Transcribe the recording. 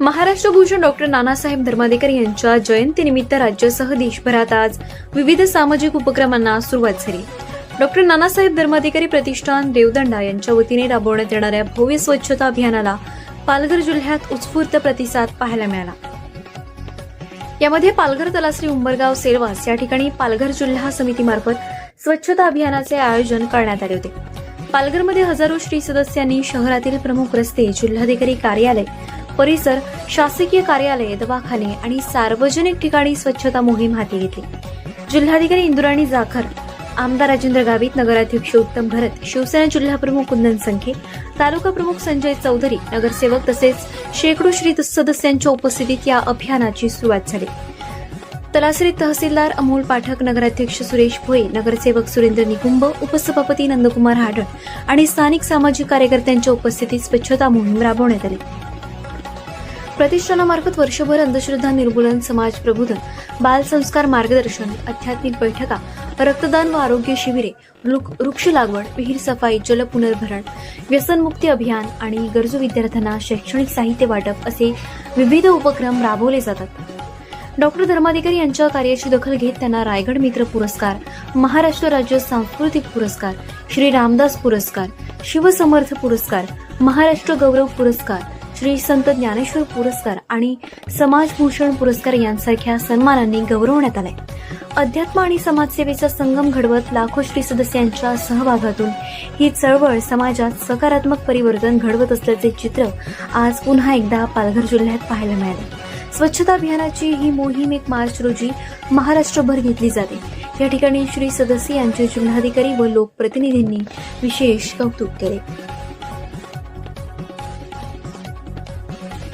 Maharashtra Bhushan doctor Nanasaheb Dharmadhikari यांच्या जयंतीनिमित्त राज्यासह देशभरात आज विविध सामाजिक उपक्रमांना सुरुवात झाली. डॉक्टर नानासाहेब धर्माधिकारी प्रतिष्ठान देवदंडा यांच्या वतीने राबवण्यात येणाऱ्या भव्य स्वच्छता अभियानाला पालघर जिल्ह्यात उत्स्फूर्त प्रतिसाद पाहायला मिळाला. यामध्ये पालघर, तलासरी, उंबरगाव, सेलवास या ठिकाणी पालघर जिल्हा समितीमार्फत स्वच्छता अभियानाचे आयोजन करण्यात आले होते. पालघरमध्ये हजारो श्री सदस्यांनी शहरातील प्रमुख रस्ते, जिल्हाधिकारी कार्यालय परिसर, शासकीय कार्यालय, दवाखाने आणि सार्वजनिक ठिकाणी स्वच्छता मोहीम हाती घेतली. जिल्हाधिकारी इंदुराणी जाखर, आमदार राजेंद्र गावित, नगराध्यक्ष उत्तम भरत, शिवसेना जिल्हाप्रमुख कुंदन संखे, तालुका प्रमुख संजय चौधरी, नगरसेवक तसेच शेकडो श्री सदस्यांच्या उपस्थितीत या अभियानाची सुरुवात झाली. तलासरी तहसीलदार अमोल पाठक, नगराध्यक्ष सुरेश भोये, नगरसेवक सुरेंद्र निकुंभ, उपसभापती नंदकुमार हाडळ आणि स्थानिक सामाजिक कार्यकर्त्यांच्या उपस्थितीत स्वच्छता मोहीम राबवण्यात आली. प्रतिष्ठानामार्फत वर्षभर अंधश्रद्धा निर्मूलन, समाज प्रबोधन, बाल संस्कार मार्गदर्शन, आध्यात्मिक बैठका, रक्तदान व आरोग्य शिबिरे, वृक्ष लागवड, विहीर सफाई, जल पुनर्भरण, व्यसनमुक्ती अभियान आणि गरजू विद्यार्थ्यांना शैक्षणिक साहित्य वाटप असे विविध उपक्रम राबवले जातात. डॉक्टर धर्माधिकारी यांच्या कार्याची दखल घेत त्यांना रायगड मित्र पुरस्कार, महाराष्ट्र राज्य सांस्कृतिक पुरस्कार, श्री रामदास पुरस्कार, शिवसमर्थ पुरस्कार, महाराष्ट्र गौरव पुरस्कार, श्री संत ज्ञानेश्वर पुरस्कार आणि समाजभूषण पुरस्कार यांसारख्या सन्मानांनी गौरवण्यात आले. अध्यात्म आणि समाजसेवेचा संगम घडवत लाखो श्री सदस्यांच्या सहभागातून ही चळवळ समाजात सकारात्मक परिवर्तन घडवत असल्याचे चित्र आज पुन्हा एकदा पालघर जिल्ह्यात पाहायला मिळाले. स्वच्छता अभियानाची ही मोहीम 1 मार्च रोजी महाराष्ट्रभर घेतली जाते. या ठिकाणी श्री सदस्य यांचे जिल्हाधिकारी व लोकप्रतिनिधींनी विशेष कौतुक केले.